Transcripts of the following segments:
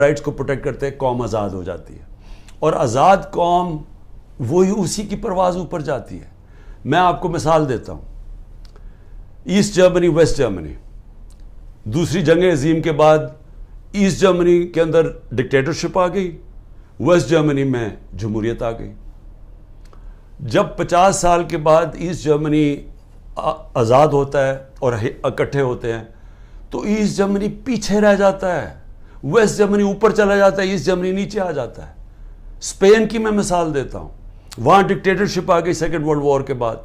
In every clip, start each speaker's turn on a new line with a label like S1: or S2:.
S1: Rights کو protect کرتے ہیں قوم آزاد ہو جاتی ہے، اور آزاد قوم وہی اسی کی پرواز اوپر جاتی ہے. میں آپ کو مثال دیتا ہوں، ایسٹ جرمنی ویسٹ جرمنی، دوسری جنگ عظیم کے بعد ایسٹ جرمنی کے اندر ڈکٹیٹرشپ آ گئی، ویسٹ جرمنی میں جمہوریت آ گئی. جب 50 سال کے بعد ایسٹ جرمنی آزاد ہوتا ہے اور اکٹھے ہوتے ہیں تو ایسٹ جرمنی پیچھے رہ جاتا ہے، ویسٹ جرمنی اوپر چلا جاتا ہے، ایسٹ جرمنی نیچے آ جاتا ہے. اسپین کی میں مثال دیتا ہوں، وہاں ڈکٹیٹرشپ آ گئی سیکنڈ ورلڈ وار کے بعد،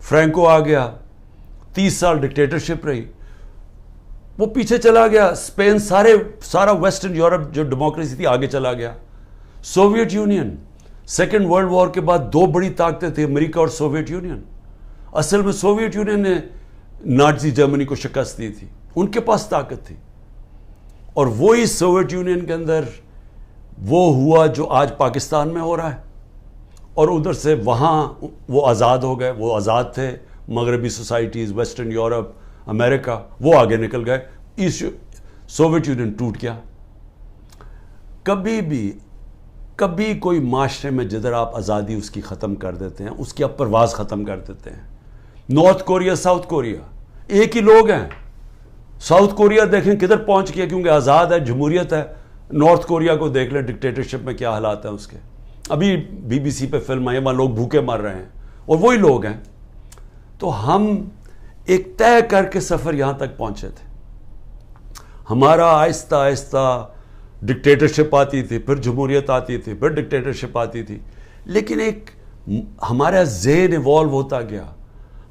S1: فرینکو آ گیا، 30 سال ڈکٹیٹرشپ رہی، وہ پیچھے چلا گیا. اسپین سارا ویسٹرن یورپ جو ڈیموکریسی تھی آگے چلا گیا. Soviet Union, second world war کے بعد دو بڑی طاقتیں تھیں، امریکہ اور سوویت یونین. اصل میں سوویت یونین نے نازی جرمنی کو شکست دی تھی، ان کے پاس طاقت تھی، اور وہی سوویت یونین کے اندر وہ ہوا جو آج پاکستان میں ہو رہا ہے. اور ادھر سے وہاں وہ آزاد ہو گئے، وہ آزاد تھے، مغربی سوسائٹیز، ویسٹرن یورپ، امریکہ، وہ آگے نکل گئے، سوویت یونین ٹوٹ گیا. کبھی کوئی معاشرے میں جدھر آپ آزادی اس کی ختم کر دیتے ہیں، اس کی آپ پرواز ختم کر دیتے ہیں. نارتھ کوریا، ساؤتھ کوریا ایک ہی لوگ ہیں. ساؤتھ کوریا دیکھیں کدھر پہنچ گیا، کیونکہ آزاد ہے، جمہوریت ہے. نارتھ کوریا کو دیکھ لیں ڈکٹیٹرشپ میں کیا حالات ہیں اس کے. ابھی BBC پہ فلم آئی، وہاں لوگ بھوکے مر رہے ہیں، اور وہی لوگ ہیں. تو ہم ایک طے کر کے سفر یہاں تک پہنچے تھے. ہمارا آہستہ آہستہ ڈکٹیٹرشپ آتی تھی، پھر جمہوریت آتی تھی، پھر ڈکٹیٹرشپ آتی تھی، لیکن ایک ہمارا ذہن ایوالو ہوتا گیا،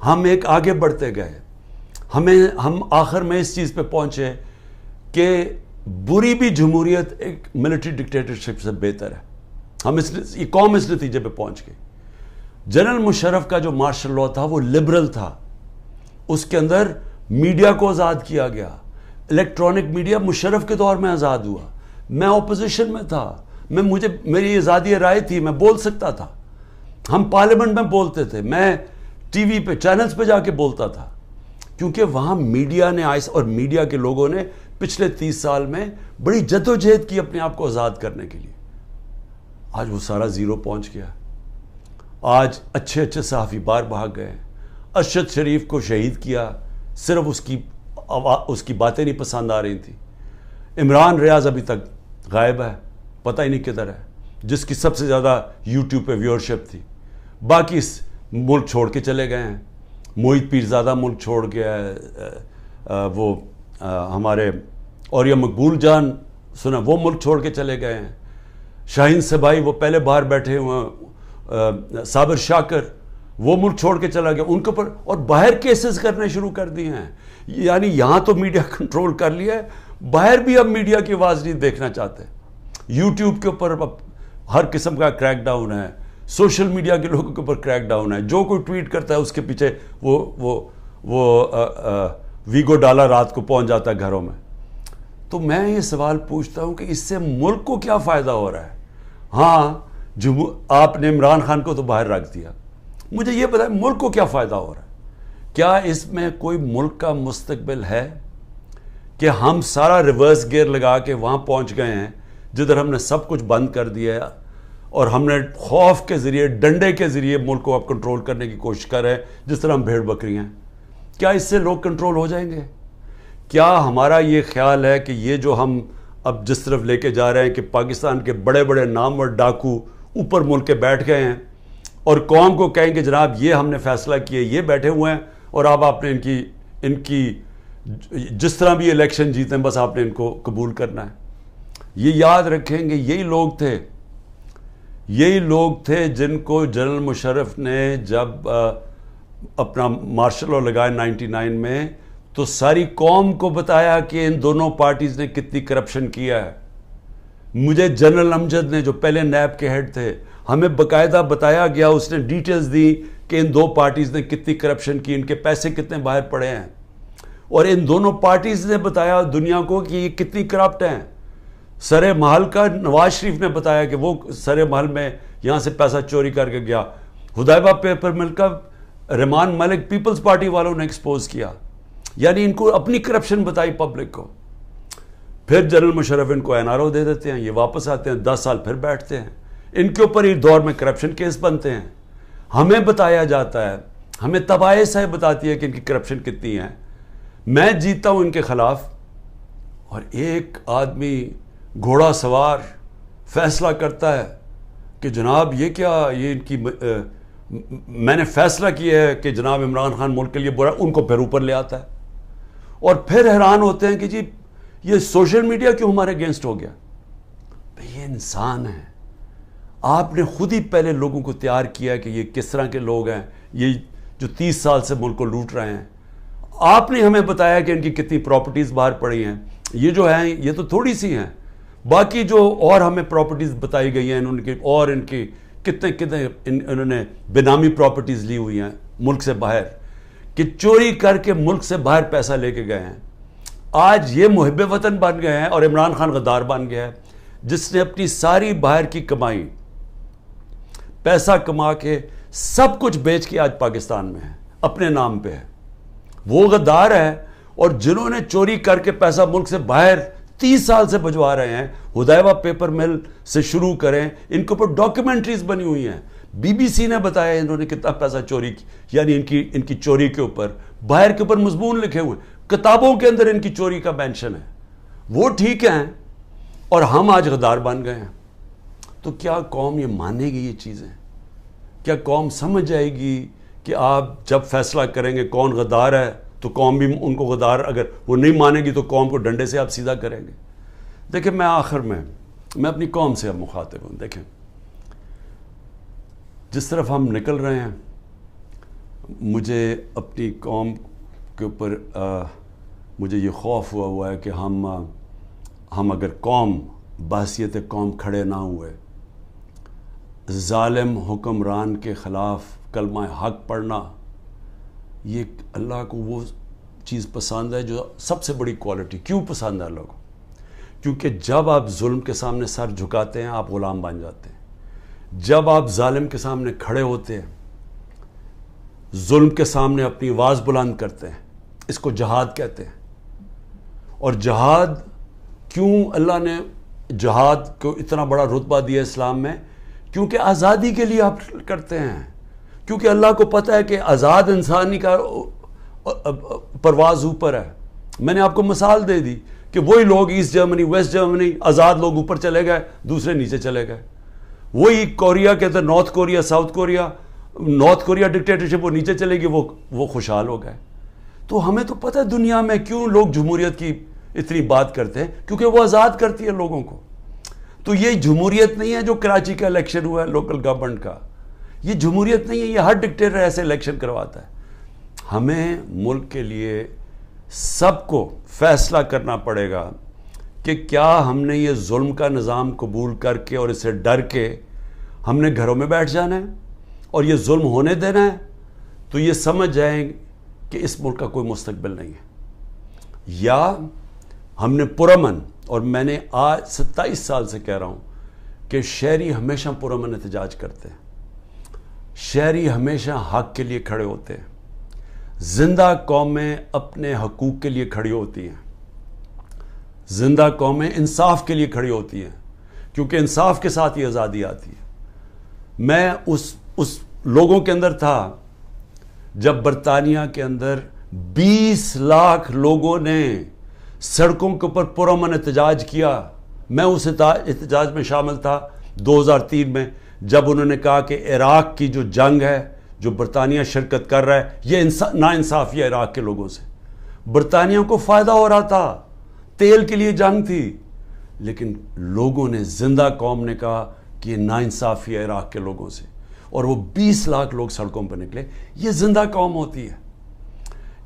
S1: ہم ایک آگے بڑھتے گئے. ہم آخر میں اس چیز پہ پہنچے کہ بری بھی جمہوریت ایک ملٹری ڈکٹیٹرشپ سے بہتر ہے. یہ قوم اس نتیجے پہ پہنچ گئی. جنرل مشرف کا جو مارشل لاء تھا وہ لبرل تھا، اس کے اندر میڈیا کو آزاد کیا گیا. الیکٹرانک میڈیا مشرف کے دور میں آزاد ہوا. میں اپوزیشن میں تھا، میری آزادی رائے تھی، میں بول سکتا تھا. ہم پارلیمنٹ میں بولتے تھے، میں ٹی وی پہ چینلز پہ جا کے بولتا تھا، کیونکہ وہاں میڈیا نے اور میڈیا کے لوگوں نے پچھلے 30 سال میں بڑی جدوجہد کی اپنے آپ کو آزاد کرنے کے لیے. آج وہ سارا زیرو پہنچ گیا. آج اچھے صحافی باہر بھاگ گئے. ارشد شریف کو شہید کیا، صرف اس کی باتیں نہیں پسند آ رہی تھیں. عمران ریاض ابھی تک غائب ہے، پتہ ہی نہیں کدھر ہے، جس کی سب سے زیادہ یوٹیوب پہ ویورشپ تھی. باقی ملک چھوڑ کے چلے گئے ہیں. موہت پیرزادہ ملک چھوڑ گیا ہے، وہ ہمارے اوریا مقبول جان سنا وہ ملک چھوڑ کے چلے گئے ہیں. شاہین سبائی وہ پہلے باہر بیٹھے ہوئے، صابر شاکر وہ ملک چھوڑ کے چلا گیا. ان کے اوپر اور باہر کیسز کرنے شروع کر دیے ہیں. یعنی یہاں تو میڈیا کنٹرول کر لیا ہے، باہر بھی اب میڈیا کی آواز نہیں دیکھنا چاہتے. یوٹیوب کے اوپر اب ہر قسم کا کریک ڈاؤن ہے، سوشل میڈیا کے لوگوں کے اوپر کریک ڈاؤن ہے. جو کوئی ٹویٹ کرتا ہے اس کے پیچھے وہ ویگو ڈالا رات کو پہنچ جاتا ہے گھروں میں. تو میں یہ سوال پوچھتا ہوں کہ اس سے ملک کو کیا فائدہ ہو رہا ہے؟ ہاں آپ نے عمران خان کو تو باہر رکھ دیا، مجھے یہ بتائیں ملک کو کیا فائدہ ہو رہا ہے؟ کیا اس میں کوئی ملک کا مستقبل ہے کہ ہم سارا ریورس گیئر لگا کے وہاں پہنچ گئے ہیں جدھر ہم نے سب کچھ بند کر دیا ہے، اور ہم نے خوف کے ذریعے، ڈنڈے کے ذریعے ملک کو اب کنٹرول کرنے کی کوشش کر رہے ہیں، جس طرح ہم بھیڑ بکری ہیں. کیا اس سے لوگ کنٹرول ہو جائیں گے؟ کیا ہمارا یہ خیال ہے کہ یہ جو ہم اب جس طرف لے کے جا رہے ہیں کہ پاکستان کے بڑے بڑے نامور ڈاکو اوپر ملک کے بیٹھ گئے ہیں اور قوم کو کہیں کہ جناب یہ ہم نے فیصلہ کیا، یہ بیٹھے ہوئے ہیں اور اب آپ نے ان کی جس طرح بھی الیکشن جیتے ہیں بس آپ نے ان کو قبول کرنا ہے؟ یہ یاد رکھیں گے یہی لوگ تھے جن کو جنرل مشرف نے جب اپنا مارشل لاء لگایا 99 میں تو ساری قوم کو بتایا کہ ان دونوں پارٹیز نے کتنی کرپشن کیا ہے. مجھے جنرل امجد نے جو پہلے نیب کے ہیڈ تھے، ہمیں باقاعدہ بتایا گیا، اس نے ڈیٹیلز دی کہ ان دو پارٹیز نے کتنی کرپشن کی، ان کے پیسے کتنے باہر پڑے ہیں، اور ان دونوں پارٹیز نے بتایا دنیا کو کہ یہ کتنی کرپٹ ہیں. سر محل کا نواز شریف نے بتایا کہ وہ سر محل میں یہاں سے پیسہ چوری کر کے گیا. حدیبہ پیپر مل کا رحمان ملک پیپلز پارٹی والوں نے ایکسپوز کیا. یعنی ان کو اپنی کرپشن بتائی پبلک کو. پھر جنرل مشرف ان کو NRO دے دیتے ہیں, یہ واپس آتے ہیں, 10 سال پھر بیٹھتے ہیں, ان کے اوپر اس دور میں کرپشن کیس بنتے ہیں. ہمیں بتایا جاتا ہے, ہمیں طبائع صاحب بتاتی ہے کہ ان کی کرپشن کتنی ہے. میں جیتا ہوں ان کے خلاف, اور ایک آدمی گھوڑا سوار فیصلہ کرتا ہے کہ جناب یہ کیا, یہ ان کی میں نے فیصلہ کیا ہے کہ جناب عمران خان ملک کے لیے برا, ان کو پھر اوپر لے آتا ہے. اور پھر حیران ہوتے ہیں کہ جی یہ سوشل میڈیا کیوں ہمارے اگینسٹ ہو گیا. یہ انسان ہے, آپ نے خود ہی پہلے لوگوں کو تیار کیا کہ یہ کس طرح کے لوگ ہیں, یہ جو 30 سال سے ملک کو لوٹ رہے ہیں. آپ نے ہمیں بتایا کہ ان کی کتنی پراپرٹیز باہر پڑی ہیں, یہ جو ہیں یہ تو تھوڑی سی ہیں, باقی جو اور ہمیں پراپرٹیز بتائی گئی ہیں ان کی, اور ان کی کتنے انہوں نے بینامی پراپرٹیز لی ہوئی ہیں ملک سے باہر, کہ چوری کر کے ملک سے باہر پیسہ لے کے گئے ہیں. آج یہ محب وطن بن گئے ہیں, اور عمران خان غدار بن گیا ہے جس نے اپنی ساری باہر کی کمائی پیسہ کما کے سب کچھ بیچ کے آج پاکستان میں ہے, اپنے نام پہ ہے. وہ غدار ہے. اور جنہوں نے چوری کر کے پیسہ ملک سے باہر 30 سال سے بھجوا رہے ہیں, ہدایبہ پیپر مل سے شروع کریں, ان کے اوپر ڈاکیومنٹریز بنی ہوئی ہیں. BBC نے بتایا انہوں نے کتنا پیسہ چوری کی, یعنی ان کی چوری کے اوپر باہر کے اوپر مضمون لکھے ہوئے, کتابوں کے اندر ان کی چوری کا مینشن ہے. وہ ٹھیک ہیں, اور ہم آج غدار بن گئے ہیں. تو کیا قوم یہ مانے گی یہ چیزیں؟ کیا قوم سمجھ جائے گی کہ آپ جب فیصلہ کریں گے کون غدار ہے تو قوم بھی ان کو غدار, اگر وہ نہیں مانے گی تو قوم کو ڈنڈے سے آپ سیدھا کریں گے؟ دیکھیں, میں آخر میں اپنی قوم سے اب مخاطب ہوں. دیکھیں, جس طرف ہم نکل رہے ہیں, مجھے اپنی قوم کے اوپر مجھے یہ خوف ہوا ہے کہ ہم اگر قوم بحثیت قوم کھڑے نہ ہوئے, ظالم حکمران کے خلاف کلمہ حق پڑھنا, یہ اللہ کو وہ چیز پسند ہے جو سب سے بڑی کوالٹی. کیوں پسند ہے اللہ کو؟ کیونکہ جب آپ ظلم کے سامنے سر جھکاتے ہیں آپ غلام بن جاتے ہیں. جب آپ ظالم کے سامنے کھڑے ہوتے ہیں, ظلم کے سامنے اپنی آواز بلند کرتے ہیں, اس کو جہاد کہتے ہیں. اور جہاد, کیوں اللہ نے جہاد کو اتنا بڑا رتبہ دیا اسلام میں؟ کیونکہ آزادی کے لیے آپ کرتے ہیں. کیونکہ اللہ کو پتہ ہے کہ آزاد انسانی کا پرواز اوپر ہے. میں نے آپ کو مثال دے دی کہ وہی لوگ ایسٹ جرمنی, ویسٹ جرمنی, آزاد لوگ اوپر چلے گئے, دوسرے نیچے چلے گئے. وہی کوریا کے اندر North Korea, South Korea, North Korea dictatorship, وہ نیچے چلے گی, وہ خوشحال ہو گئے. تو ہمیں تو پتہ ہے دنیا میں کیوں لوگ جمہوریت کی اتنی بات کرتے ہیں, کیونکہ وہ آزاد کرتی ہے لوگوں کو. تو یہ جمہوریت نہیں ہے جو کراچی کا الیکشن ہوا ہے لوکل گورنمنٹ کا, یہ جمہوریت نہیں ہے, یہ ہر ڈکٹیٹر ایسے الیکشن کرواتا ہے. ہمیں ملک کے لیے سب کو فیصلہ کرنا پڑے گا کہ کیا ہم نے یہ ظلم کا نظام قبول کر کے اور اسے ڈر کے ہم نے گھروں میں بیٹھ جانا ہے اور یہ ظلم ہونے دینا ہے. تو یہ سمجھ جائیں کہ اس ملک کا کوئی مستقبل نہیں ہے, یا ہم نے پرامن, اور میں نے آج 27 سال سے کہہ رہا ہوں کہ شہری ہمیشہ پرامن احتجاج کرتے ہیں, شہری ہمیشہ حق کے لیے کھڑے ہوتے ہیں, زندہ قومیں اپنے حقوق کے لیے کھڑی ہوتی ہیں, زندہ قومیں انصاف کے لیے کھڑی ہوتی ہیں, کیونکہ انصاف کے ساتھ ہی آزادی آتی ہے. میں اس لوگوں کے اندر تھا جب برطانیہ کے اندر 20 لاکھ لوگوں نے سڑکوں کے اوپر پرامن احتجاج کیا. میں اس احتجاج میں شامل تھا 2003 میں, جب انہوں نے کہا کہ عراق کی جو جنگ ہے جو برطانیہ شرکت کر رہا ہے, یہ ناانصافی ہے عراق کے لوگوں سے. برطانیہ کو فائدہ ہو رہا تھا, تیل کے لیے جنگ تھی, لیکن لوگوں نے, زندہ قوم نے کہا کہ یہ ناانصافی ہے عراق کے لوگوں سے, اور وہ 20 لاکھ لوگ سڑکوں پر نکلے. یہ زندہ قوم ہوتی ہے.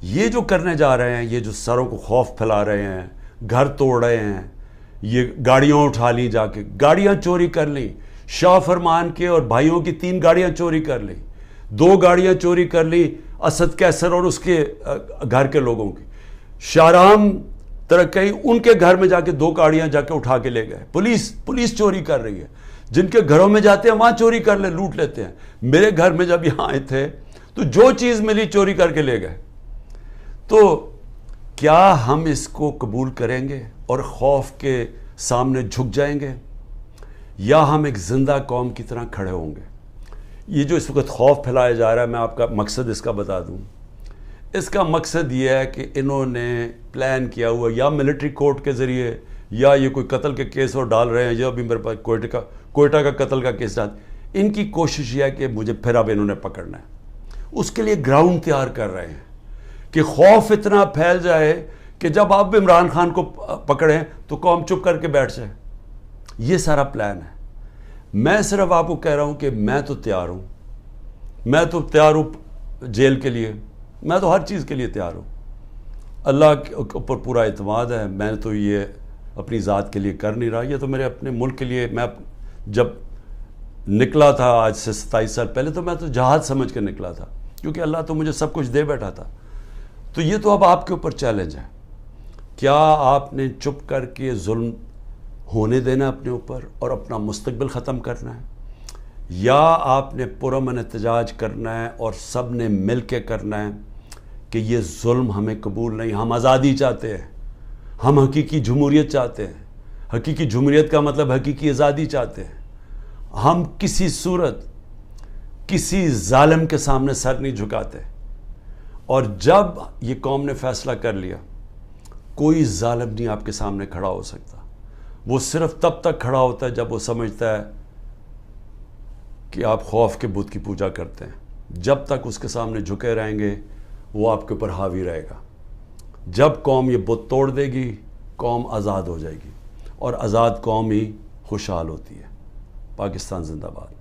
S1: یہ جو کرنے جا رہے ہیں, یہ جو سروں کو خوف پھیلا رہے ہیں, گھر توڑ رہے ہیں, یہ گاڑیاں اٹھا لی, جا کے گاڑیاں چوری کر لیں, شاہ فرمان کے اور بھائیوں کی 3 گاڑیاں چوری کر لیں, 2 گاڑیاں چوری کر لی اسد کیسر اور اس کے گھر کے لوگوں کی. شاہرام ترقی, ان کے گھر میں جا کے 2 گاڑیاں جا کے اٹھا کے لے گئے. پولیس چوری کر رہی ہے, جن کے گھروں میں جاتے ہیں وہاں چوری کر لوٹ لیتے ہیں. میرے گھر میں جب یہاں آئے تھے تو جو چیز ملی چوری کر کے لے گئے. تو کیا ہم اس کو قبول کریں گے؟ اور خوف کے سامنے جھک جائیں گے، یا ہم ایک زندہ قوم کی طرح کھڑے ہوں گے؟ یہ جو اس وقت خوف پھیلایا جا رہا ہے، میں آپ کا مقصد اس کا بتا دوں. اس کا مقصد یہ ہے کہ انہوں نے پلان کیا ہوا یا ملٹری کورٹ کے ذریعے، یا یہ کوئی قتل کے کیس اور ڈال رہے ہیں، یا ابھی میرے پاس کوئٹہ کا قتل کا کیس ڈال. ان کی کوشش یہ ہے کہ مجھے پھر اب انہوں نے پکڑنا ہے. اس کے لیے گراؤنڈ تیار کر رہے ہیں کہ خوف اتنا پھیل جائے کہ جب آپ عمران خان کو پکڑیں تو قوم چپ کر کے بیٹھ جائے. یہ سارا پلان ہے. میں صرف آپ کو کہہ رہا ہوں کہ میں تو تیار ہوں، میں تو تیار ہوں جیل کے لیے، میں تو ہر چیز کے لیے تیار ہوں. اللہ کے اوپر پورا اعتماد ہے. میں تو یہ اپنی ذات کے لیے کر نہیں رہا، یہ تو میرے اپنے ملک کے لیے. میں جب نکلا تھا آج سے 27 سال پہلے، تو میں تو جہاد سمجھ کے نکلا تھا، کیونکہ اللہ تو مجھے سب کچھ دے بیٹھا تھا. تو یہ تو اب آپ کے اوپر چیلنج ہے. کیا آپ نے چپ کر کے ظلم ہونے دینا اپنے اوپر اور اپنا مستقبل ختم کرنا ہے، یا آپ نے پرامن احتجاج کرنا ہے اور سب نے مل کے کرنا ہے کہ یہ ظلم ہمیں قبول نہیں، ہم آزادی چاہتے ہیں، ہم حقیقی جمہوریت چاہتے ہیں. حقیقی جمہوریت کا مطلب حقیقی آزادی چاہتے ہیں. ہم کسی صورت کسی ظالم کے سامنے سر نہیں جھکاتے. اور جب یہ قوم نے فیصلہ کر لیا، کوئی ظالم نہیں آپ کے سامنے کھڑا ہو سکتا. وہ صرف تب تک کھڑا ہوتا ہے جب وہ سمجھتا ہے کہ آپ خوف کے بت کی پوجا کرتے ہیں. جب تک اس کے سامنے جھکے رہیں گے وہ آپ کے اوپر حاوی رہے گا. جب قوم یہ بت توڑ دے گی، قوم آزاد ہو جائے گی، اور آزاد قوم ہی خوشحال ہوتی ہے. پاکستان زندہ باد.